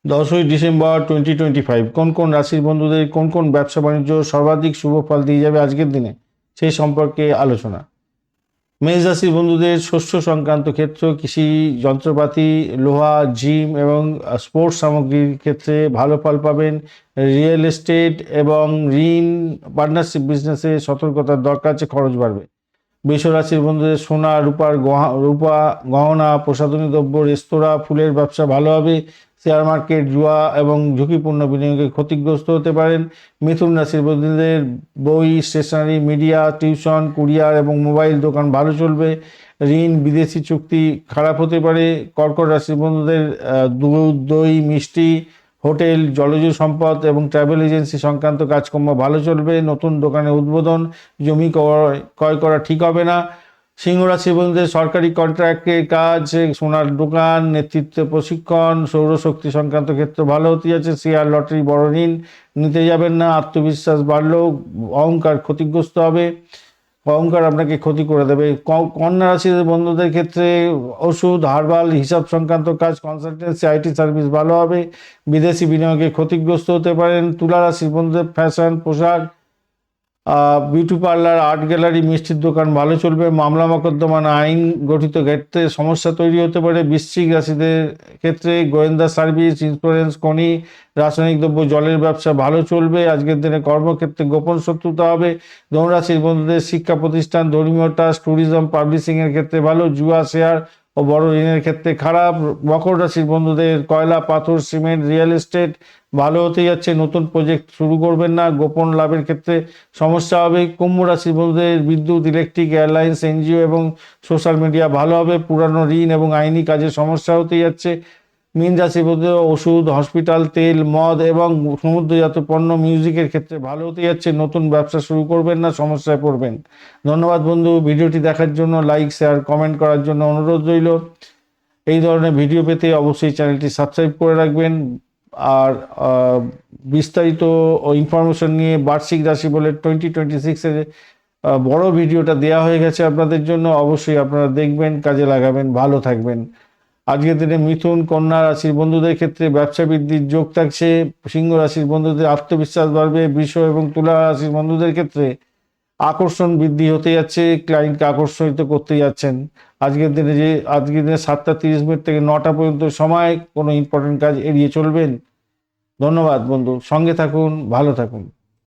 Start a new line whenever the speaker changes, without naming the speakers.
10ই December 2025 কোন কোন রাশির বন্ধুদের কোন কোন ব্যবসা বাণিজ্য সর্বাধিক শুভ ফল দিয়ে যাবে আজকের দিনে সেই সম্পর্কে আলোচনা। মেষ রাশির বন্ধুদের শস্য সংক্রান্ত ক্ষেত্র, কৃষি যন্ত্রপাতি, লোহা, জিম এবং স্পোর্টস সামগ্রীর ক্ষেত্রে ভালো ফল পাবেন। রিয়েল এস্টেট এবং ঋণ, পার্টনারশিপ বিজনেসে সতর্কতার দরকার আছে, খরচ বাড়বে। বৃষ রাশির বন্ধুদের সোনা, রূপা গহনা, প্রসাধনী দ্রব্য, রেস্তোরাঁ, ফুলের ব্যবসা ভালো হবে। শেয়ার মার্কেট, জুয়া এবং ঝুঁকিপূর্ণ বিনিয়োগে ক্ষতিগ্রস্ত হতে পারেন। মিথুন রাশির বন্ধুদের বই, স্টেশনারি, মিডিয়া, টিউশন, কুরিয়ার এবং মোবাইল দোকান ভালো চলবে। ঋণ, বিদেশি চুক্তি খারাপ হতে পারে। কর্কট রাশির বন্ধুদের দুধ, দই, মিষ্টি, হোটেল, জলজ সম্পদ এবং ট্রাভেল এজেন্সি সংক্রান্ত কাজকর্ম ভালো চলবে। নতুন দোকানের উদ্বোধন, জমি ক্রয় করা ঠিক হবে না। সিংহ রাশির বন্ধুদের সরকারি কন্ট্রাক্টের কাজ, সোনার দোকান, নেতৃত্ব প্রশিক্ষণ, সৌরশক্তি সংক্রান্ত ক্ষেত্র ভালো হতে যাচ্ছে। শেয়ার, লটারি, বড় ঋণ নিতে যাবেন না। আত্মবিশ্বাস বাড়লেও অহংকার ক্ষতিগ্রস্ত হবে। অহংকার আপনাকে ক্ষতি করে দেবে। কন্যা রাশির বন্ধুদের ক্ষেত্রে ওষুধ, হার্বাল, হিসাব সংক্রান্ত কাজ, কনসালটেন্সি, আইটি সার্ভিস ভালো হবে। বিদেশি বিনিয়োগে ক্ষতিগ্রস্ত হতে পারেন। তুলা রাশির বন্ধুদের ফ্যাশন, পোশাক, বিউটি পার্লার, আর্ট গ্যালারি, মিষ্টির দোকান ভালো চলবে। মামলা মোকদ্দমা, আইন গঠিত ক্ষেত্রে সমস্যা তৈরি হতে পারে। বৃশ্চিক রাশিদের ক্ষেত্রে গোয়েন্দা সার্ভিস, ইন্স্যুরেন্স, খনি, রাসায়নিক দ্রব্য, জলের ব্যবসা ভালো চলবে। আজকের দিনে কর্মক্ষেত্রে গোপন শত্রুতা হবে। ধনুরাশির বন্ধুদের শিক্ষা প্রতিষ্ঠান, ধর্মীয় ট্রাস্ট, ট্যুরিজম, পাবলিশিংয়ের ক্ষেত্রে ভালো। জুয়া, শেয়ার ও বড় ঋণের ক্ষেত্রে খারাপ। মকর রাশির বন্ধুদের কয়লা, পাথর, সিমেন্ট, রিয়েল এস্টেট ভালো হতে যাচ্ছে। নতুন প্রজেক্ট শুরু করবেন না, গোপন লাভের ক্ষেত্রে সমস্যা হবে। কুম্ভ রাশির বন্ধুদের বিদ্যুৎ, ইলেকট্রিক, এয়ারলাইন্স, এনজিও এবং সোশ্যাল মিডিয়া ভালো হবে। পুরানো ঋণ এবং আইনি কাজে সমস্যা হতে যাচ্ছে। মীন রাশির বন্ধুদের ওষুধ, হসপিটাল, তেল, মদ এবং সমুদ্রজাত পণ্য, মিউজিকের ক্ষেত্রে ভালো হতে যাচ্ছে। নতুন ব্যবসা শুরু করবেন না, সমস্যায় পড়বেন। ধন্যবাদ বন্ধু, ভিডিওটি দেখার জন্য। লাইক, শেয়ার, কমেন্ট করার জন্য অনুরোধ রইল। এই ধরনের ভিডিও পেতে অবশ্যই চ্যানেলটি সাবস্ক্রাইব করে রাখবেন। আর বিস্তারিত ইনফরমেশন নিয়ে বার্ষিক রাশি বলে 2026-এর বড় ভিডিওটা দেওয়া হয়ে গেছে আপনাদের জন্য। অবশ্যই আপনারা দেখবেন, কাজে লাগাবেন, ভালো থাকবেন। আজকের দিনে মিথুন, কন্যা রাশির বন্ধুদের ক্ষেত্রে ব্যবসা বৃদ্ধির যোগ থাকছে। সিংহ রাশির বন্ধুদের আত্মবিশ্বাস বাড়বে। বৃষ এবং তুলা রাশির বন্ধুদের ক্ষেত্রে আকর্ষণ বৃদ্ধি হতে যাচ্ছে, ক্লায়েন্টকে আকর্ষিত করতে যাচ্ছেন। আজকের দিনে 7টা 30 মিনিট থেকে 9টা পর্যন্ত সময় কোনো ইম্পর্টেন্ট কাজ এড়িয়ে চলবেন। ধন্যবাদ বন্ধু, সঙ্গে থাকুন, ভালো থাকুন।